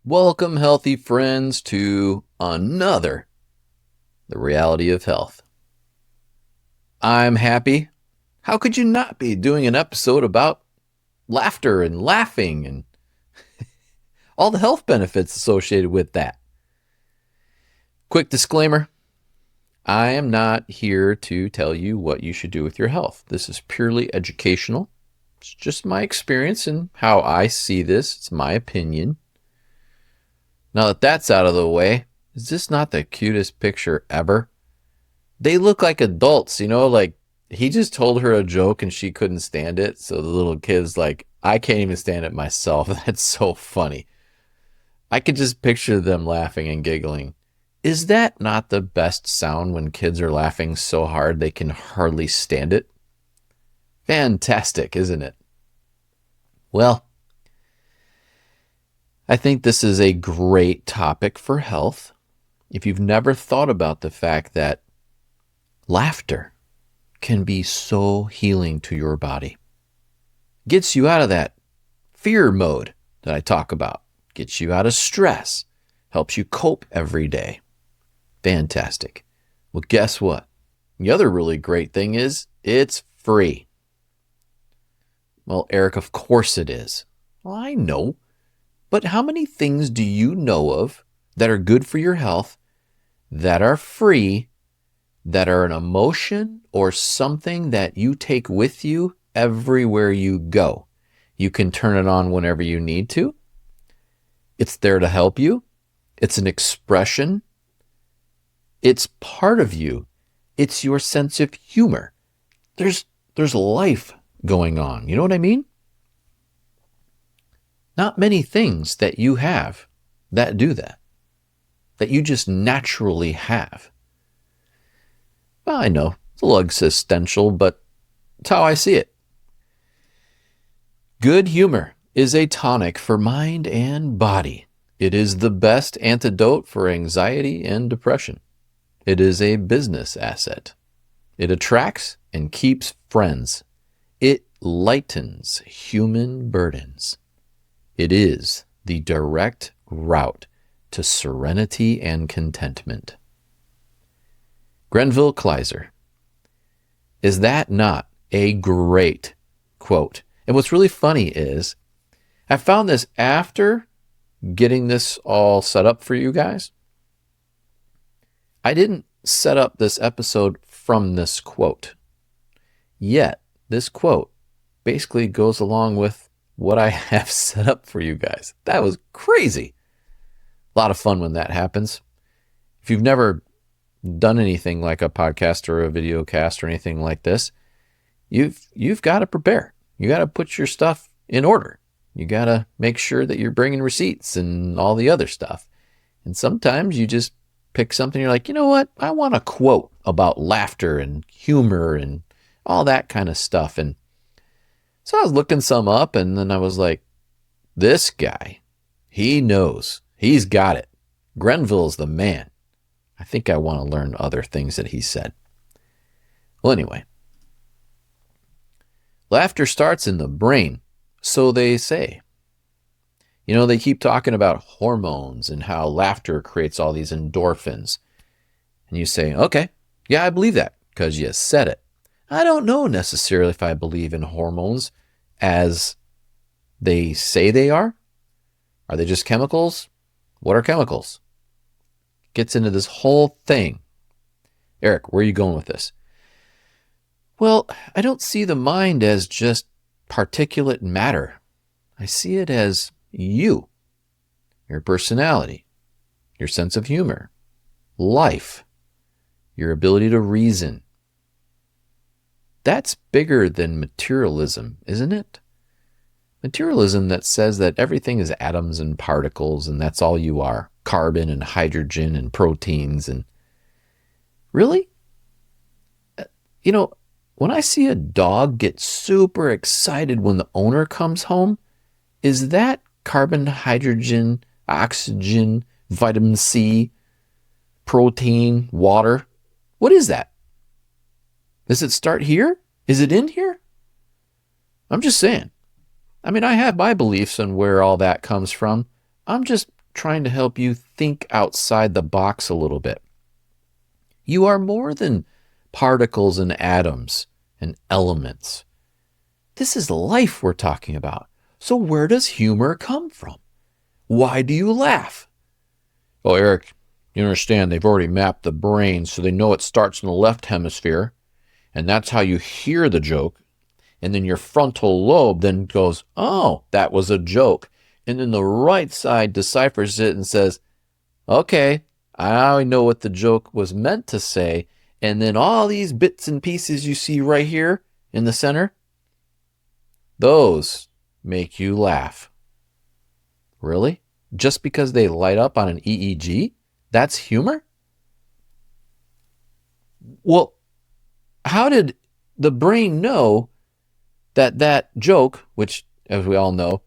Welcome, healthy friends, to another The Reality of Health. I'm happy. How could you not be doing an episode about laughter and laughing and all the health benefits associated with that? Quick disclaimer. I am not here to tell you what you should do with your health. This is purely educational. It's just my experience and how I see this. It's my opinion. Now that that's out of the way, is this not the cutest picture ever? They look like adults, like he just told her a joke and she couldn't stand it. So the little kid's like, I can't even stand it myself. That's so funny. I could just picture them laughing and giggling. Is that not the best sound when kids are laughing so hard they can hardly stand it? Fantastic, isn't it? Well, I think this is a great topic for health. If you've never thought about the fact that laughter can be so healing to your body, gets you out of that fear mode that I talk about, gets you out of stress, helps you cope every day. Fantastic. Well, guess what? The other really great thing is it's free. Well, Eric, of course it is. Well, I know. But how many things do you know of that are good for your health, that are free, that are an emotion or something that you take with you everywhere you go? You can turn it on whenever you need to. It's there to help you. It's an expression. It's part of you. It's your sense of humor. There's life going on. You know what I mean? Not many things that you have that do that you just naturally have. Well, I know it's a little existential, but it's how I see it. Good humor is a tonic for mind and body. It is the best antidote for anxiety and depression. It is a business asset. It attracts and keeps friends. It lightens human burdens. It is the direct route to serenity and contentment. Grenville Kleiser. Is that not a great quote? And what's really funny is I found this after getting this all set up for you guys. I didn't set up this episode from this quote. Yet, this quote basically goes along with what I have set up for you guys. That was crazy. A lot of fun when that happens. If you've never done anything like a podcast or a video cast or anything like this, you've got to prepare. You got to put your stuff in order. You got to make sure that you're bringing receipts and all the other stuff. And sometimes you just pick something, you're like, you know what? I want a quote about laughter and humor and all that kind of stuff. And so I was looking some up, and then I was like, this guy, he knows. He's got it. Grenville's the man. I think I want to learn other things that he said. Well, anyway. Laughter starts in the brain, so they say. They keep talking about hormones and how laughter creates all these endorphins. And you say, okay, yeah, I believe that because you said it. I don't know necessarily if I believe in hormones as they say they are. Are they just chemicals? What are chemicals? Gets into this whole thing. Eric, where are you going with this? Well, I don't see the mind as just particulate matter. I see it as you, your personality, your sense of humor, life, your ability to reason. That's bigger than materialism, isn't it? Materialism that says that everything is atoms and particles and that's all you are. Carbon and hydrogen and proteins and... Really? When I see a dog get super excited when the owner comes home, is that carbon, hydrogen, oxygen, vitamin C, protein, water? What is that? Does it start here? Is it in here? I'm just saying. I mean, I have my beliefs on where all that comes from. I'm just trying to help you think outside the box a little bit. You are more than particles and atoms and elements. This is life we're talking about. So where does humor come from? Why do you laugh? Well, Eric, you understand they've already mapped the brain, so they know it starts in the left hemisphere, and that's how you hear the joke. And then your frontal lobe then goes, oh, that was a joke. And then the right side deciphers it and says, okay, I know what the joke was meant to say. And then all these bits and pieces you see right here in the center, those make you laugh. Really? Just because they light up on an EEG? That's humor? Well, how did the brain know that joke, which, as we all know,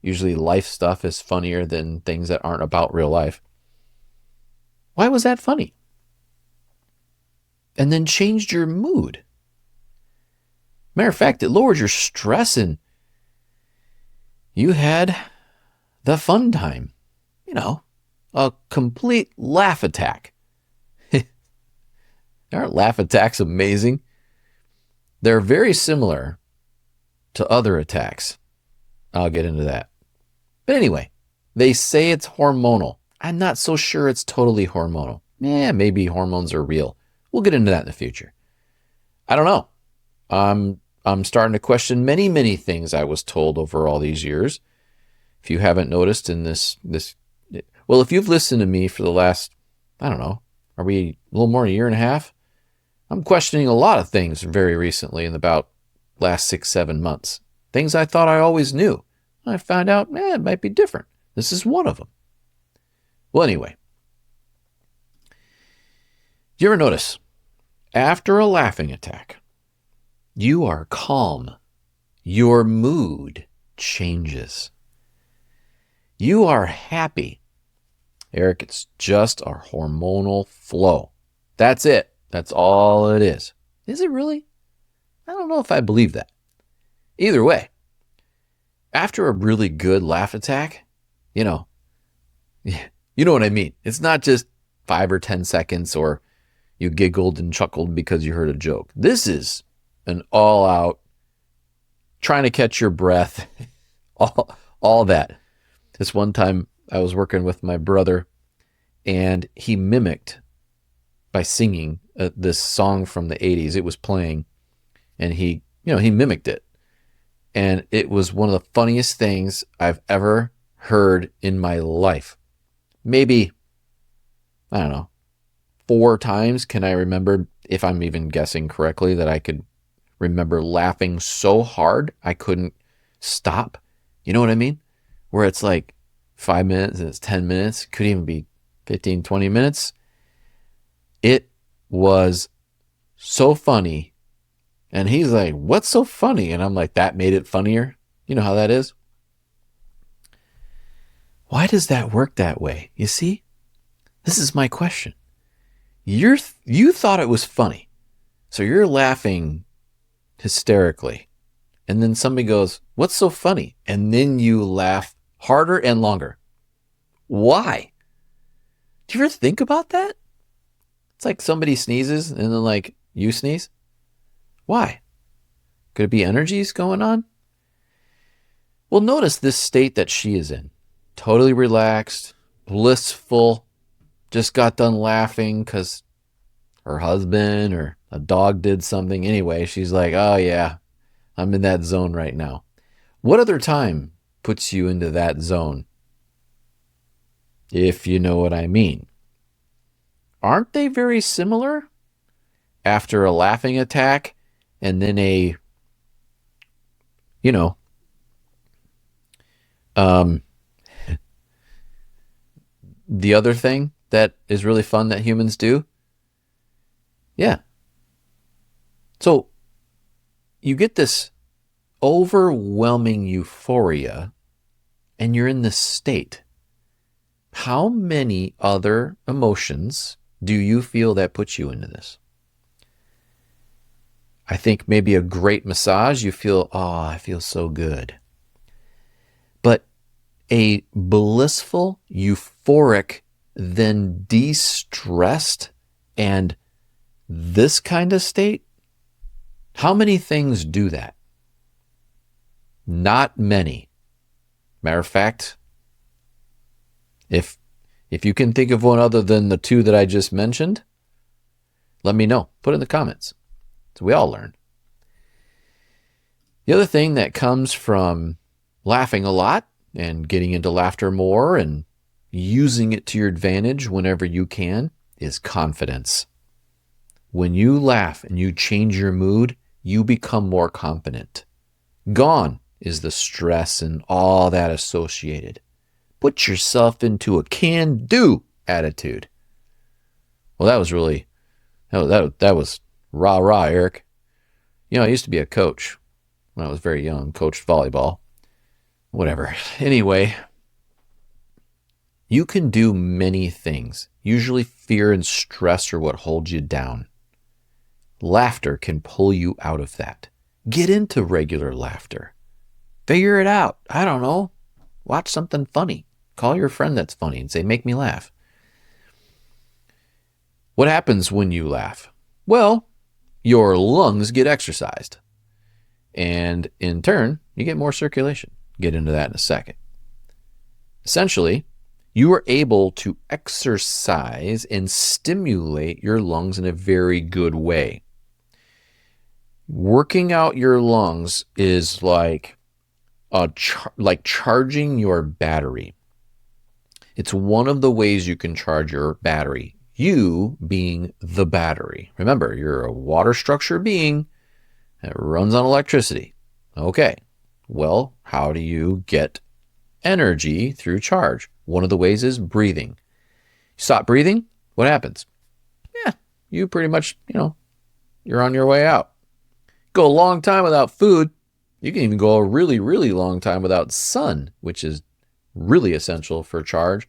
usually life stuff is funnier than things that aren't about real life. Why was that funny? And then changed your mood. Matter of fact, it lowered your stress and you had the fun time. You know, a complete laugh attack. Aren't laugh attacks amazing? They're very similar to other attacks. I'll get into that. But anyway, they say it's hormonal. I'm not so sure it's totally hormonal. Maybe hormones are real. We'll get into that in the future. I don't know. I'm starting to question many things I was told over all these years. If you haven't noticed in this, well, if you've listened to me for the last, I don't know, are we a little more than a year and a half? I'm questioning a lot of things very recently in about last 6-7 months. Things I thought I always knew. I found out, it might be different. This is one of them. Well, anyway. Do you ever notice, after a laughing attack, you are calm. Your mood changes. You are happy. Eric, it's just our hormonal flow. That's it. That's all it is. Is it really? I don't know if I believe that. Either way, after a really good laugh attack, you know what I mean. It's not just 5 or 10 seconds or you giggled and chuckled because you heard a joke. This is an all-out, trying to catch your breath, all that. This one time I was working with my brother and he mimicked by singing this song from the 80s. It was playing and he mimicked it. And it was one of the funniest things I've ever heard in my life. Maybe, I don't know, 4 times can I remember, if I'm even guessing correctly, that I could remember laughing so hard I couldn't stop. You know what I mean? Where it's like 5 minutes and it's 10 minutes, could even be 15, 20 minutes. It was so funny. And he's like, what's so funny? And I'm like, that made it funnier. You know how that is? Why does that work that way? You see? This is my question. You thought it was funny. So you're laughing hysterically. And then somebody goes, what's so funny? And then you laugh harder and longer. Why? Do you ever think about that? It's like somebody sneezes and then like you sneeze. Why? Could it be energies going on? Well, notice this state that she is in. Totally relaxed, blissful, just got done laughing because her husband or a dog did something. Anyway, she's like, oh yeah, I'm in that zone right now. What other time puts you into that zone? If you know what I mean. Aren't they very similar? After a laughing attack and then the other thing that is really fun that humans do. Yeah. So you get this overwhelming euphoria and you're in this state. How many other emotions do you feel that puts you into this? I think maybe a great massage, you feel, oh, I feel so good. a blissful, euphoric, then de-stressed, and this kind of state? How many things do that? Not many. Matter of fact, if you can think of one other than the two that I just mentioned, let me know. Put it in the comments. So we all learn. The other thing that comes from laughing a lot and getting into laughter more and using it to your advantage whenever you can is confidence. When you laugh and you change your mood, you become more confident. Gone is the stress and all that associated. Put yourself into a can-do attitude. Well, that was really, that was rah-rah, Eric. I used to be a coach when I was very young, coached volleyball. Whatever. Anyway, you can do many things. Usually fear and stress are what holds you down. Laughter can pull you out of that. Get into regular laughter. Figure it out. I don't know. Watch something funny. Call your friend that's funny and say, make me laugh. What happens when you laugh? Well, your lungs get exercised. And in turn, you get more circulation. Get into that in a second. Essentially, you are able to exercise and stimulate your lungs in a very good way. Working out your lungs is like charging your battery. It's one of the ways you can charge your battery. You being the battery. Remember, you're a water structure being that runs on electricity. Okay. Well, how do you get energy through charge? One of the ways is breathing. You stop breathing, what happens? Yeah, you pretty much, you're on your way out. Go a long time without food. You can even go a really, really long time without sun, which is really essential for charge.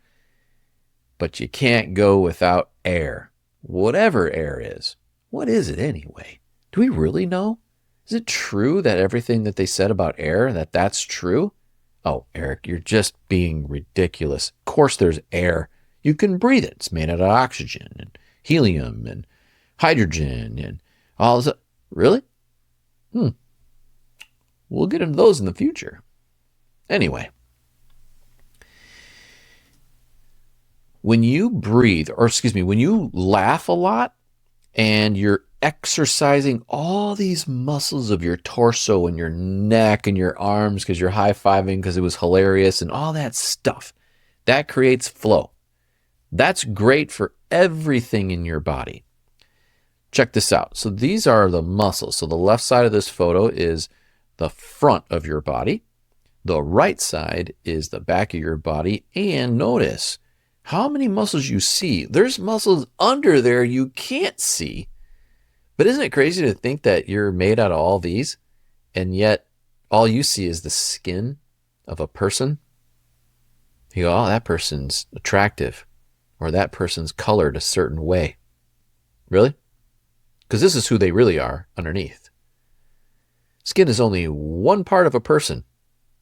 But you can't go without air. Whatever air is. What is it anyway? Do we really know? Is it true that everything that they said about air, that's true? Oh, Eric, you're just being ridiculous. Of course there's air. You can breathe it. It's made out of oxygen and helium and hydrogen and all this. Really? We'll get into those in the future. Anyway. When you when you laugh a lot and you're exercising all these muscles of your torso and your neck and your arms because you're high-fiving because it was hilarious and all that stuff, that creates flow. That's great for everything in your body. Check this out. So these are the muscles. So the left side of this photo is the front of your body. The right side is the back of your body. And notice how many muscles you see. There's muscles under there you can't see. But isn't it crazy to think that you're made out of all these, and yet all you see is the skin of a person? You go, oh, that person's attractive, or that person's colored a certain way. Really? Because this is who they really are underneath. Skin is only one part of a person,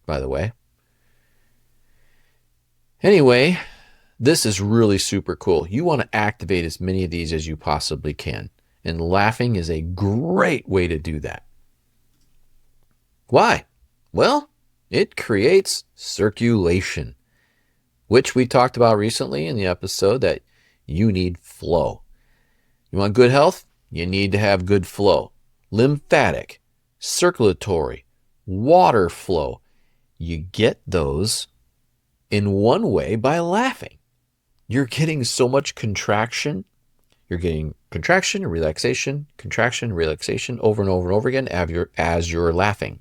by the way. Anyway, this is really super cool. You want to activate as many of these as you possibly can. And laughing is a great way to do that. Why? Well, it creates circulation, which we talked about recently in the episode that you need flow. You want good health? You need to have good flow. Lymphatic, circulatory, water flow. You get those in one way by laughing. You're getting so much contraction. You're getting contraction and relaxation over and over and over again as you're laughing.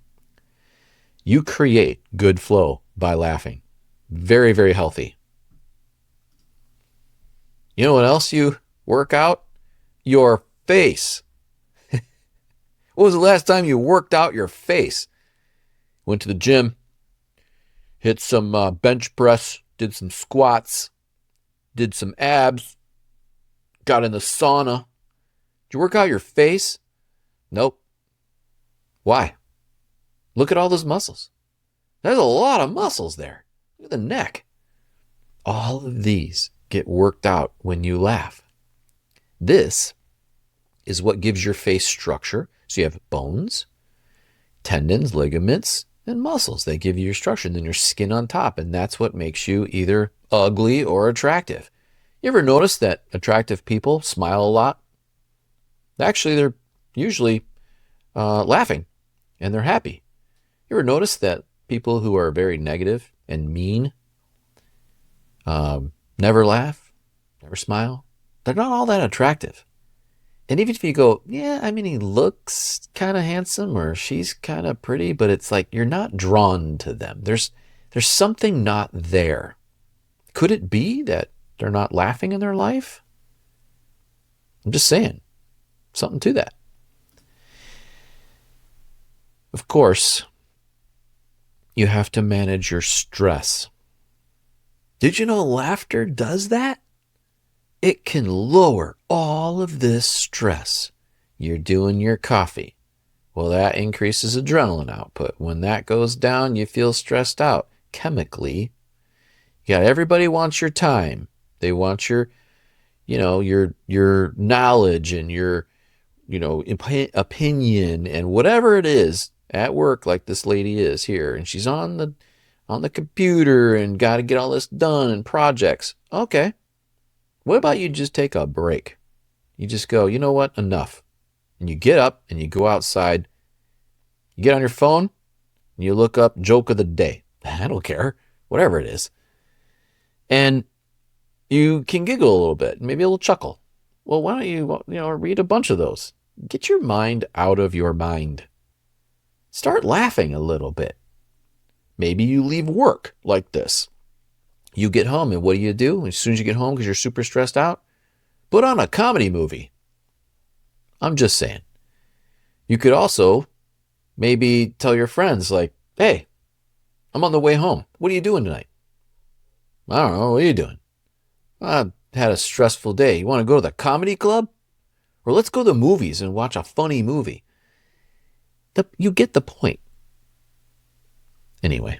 You create good flow by laughing. Very, very healthy. You know what else you work out? Your face. When was the last time you worked out your face? Went to the gym, hit some bench press, did some squats, did some abs, got in the sauna. Did you work out your face? Nope. Why? Look at all those muscles. There's a lot of muscles there. Look at the neck. All of these get worked out when you laugh. This is what gives your face structure. So you have bones, tendons, ligaments, and muscles. They give you your structure, and then your skin on top, and that's what makes you either ugly or attractive. You ever notice that attractive people smile a lot? Actually, they're usually laughing, and they're happy. You ever notice that people who are very negative and mean never laugh, never smile? They're not all that attractive. And even if you go, yeah, I mean, he looks kind of handsome or she's kind of pretty, but it's like you're not drawn to them. There's something not there. Could it be that they're not laughing in their life? I'm just saying, something to that. Of course, you have to manage your stress. Did you know laughter does that? It can lower all of this stress. You're doing your coffee. Well, that increases adrenaline output. When that goes down, you feel stressed out chemically. Yeah, everybody wants your time. They want your knowledge and your, opinion and whatever it is at work, like this lady is here, and she's on the computer and got to get all this done and projects. Okay. What about you just take a break? You just go, you know what? Enough. And you get up and you go outside. You get on your phone and you look up joke of the day. I don't care. Whatever it is. And you can giggle a little bit, maybe a little chuckle. Well, why don't you read a bunch of those? Get your mind out of your mind. Start laughing a little bit. Maybe you leave work like this. You get home, and what do? As soon as you get home, because you're super stressed out, put on a comedy movie. I'm just saying. You could also maybe tell your friends, like, hey, I'm on the way home. What are you doing tonight? I don't know. What are you doing? I had a stressful day. You want to go to the comedy club? Or let's go to the movies and watch a funny movie. You get the point. Anyway.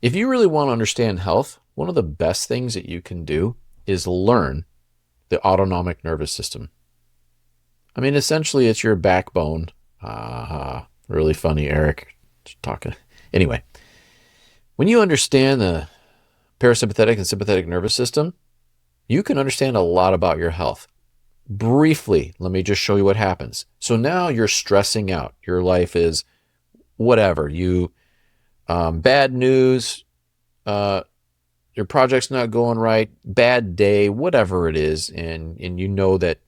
If you really want to understand health, one of the best things that you can do is learn the autonomic nervous system. I mean, essentially, it's your backbone. Really funny, Eric. Talking. Anyway, when you understand the parasympathetic and sympathetic nervous system, you can understand a lot about your health. Briefly, let me just show you what happens. So now you're stressing out. Your life is whatever. Bad news, your project's not going right, bad day, whatever it is, and you know that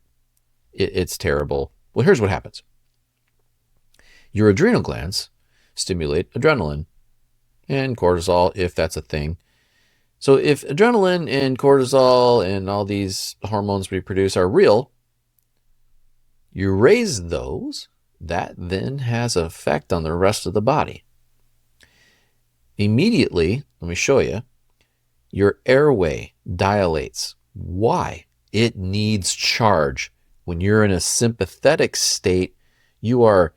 it's terrible. Well, here's what happens. Your adrenal glands stimulate adrenaline and cortisol, if that's a thing. So if adrenaline and cortisol and all these hormones we produce are real, you raise those, that then has an effect on the rest of the body. Immediately, let me show you, your airway dilates. Why? It needs charge. When you're in a sympathetic state, you are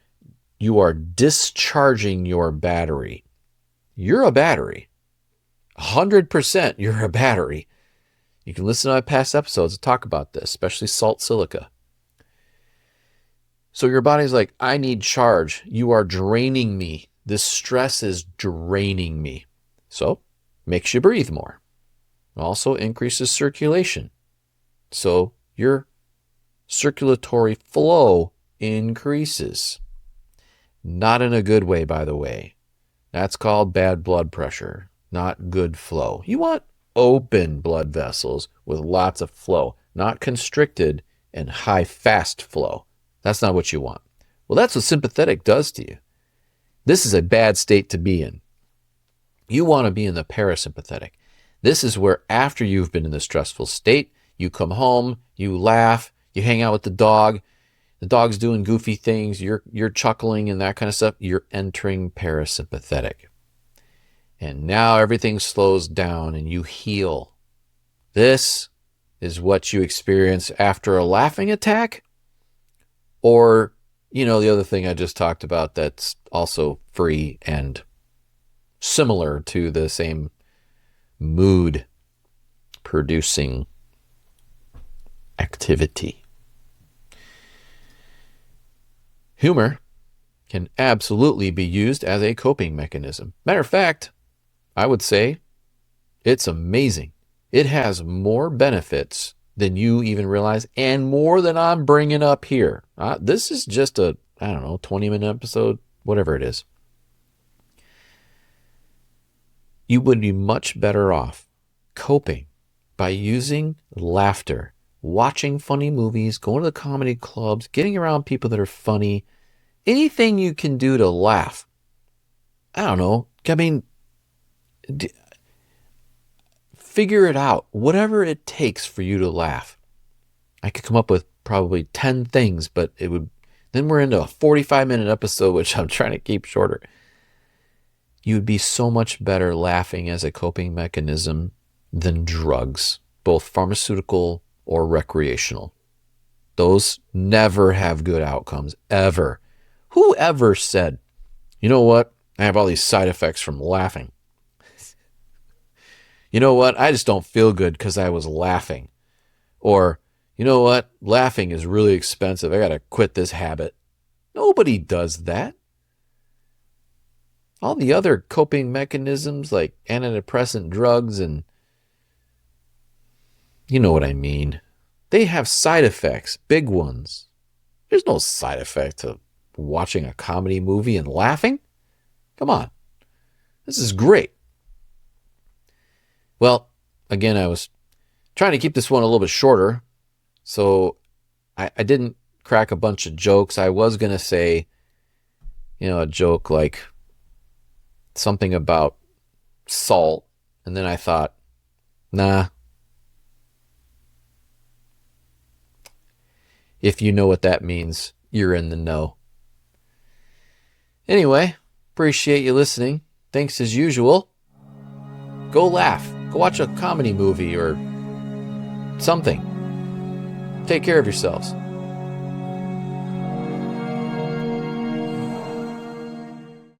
discharging your battery. You're a battery. 100% you're a battery. You can listen to my past episodes to talk about this, especially salt silica. So your body's like, I need charge. You are draining me. This stress is draining me. So makes you breathe more. Also increases circulation. So your circulatory flow increases. Not in a good way, by the way. That's called bad blood pressure, not good flow. You want open blood vessels with lots of flow, not constricted and high fast flow. That's not what you want. Well, that's what sympathetic does to you. This is a bad state to be in. You want to be in the parasympathetic. This is where after you've been in the stressful state, you come home, you laugh, you hang out with the dog's doing goofy things, you're chuckling and that kind of stuff, you're entering parasympathetic. And now everything slows down and you heal. This is what you experience after a laughing attack, or the other thing I just talked about that's also free and similar to the same mood producing activity. Humor can absolutely be used as a coping mechanism. Matter of fact, I would say it's amazing. It has more benefits than you even realize, and more than I'm bringing up here. This is just a, 20-minute episode, whatever it is. You would be much better off coping by using laughter, watching funny movies, going to the comedy clubs, getting around people that are funny, anything you can do to laugh. I don't know. I mean, figure it out. Whatever it takes for you to laugh. I could come up with probably 10 things, but then we're into a 45-minute episode, which I'm trying to keep shorter. You'd be so much better laughing as a coping mechanism than drugs, both pharmaceutical or recreational. Those never have good outcomes, ever. Whoever said, you know what? I have all these side effects from laughing. You know what? I just don't feel good because I was laughing. Or, you know what? Laughing is really expensive. I got to quit this habit. Nobody does that. All the other coping mechanisms like antidepressant drugs and you know what I mean. They have side effects, big ones. There's no side effect to watching a comedy movie and laughing. Come on. This is great. Well, again, I was trying to keep this one a little bit shorter, so I didn't crack a bunch of jokes. I was going to say, a joke like something about salt, and then I thought, nah. If you know what that means, you're in the know. Anyway, appreciate you listening. Thanks as usual. Go laugh. Go watch a comedy movie or something. Take care of yourselves.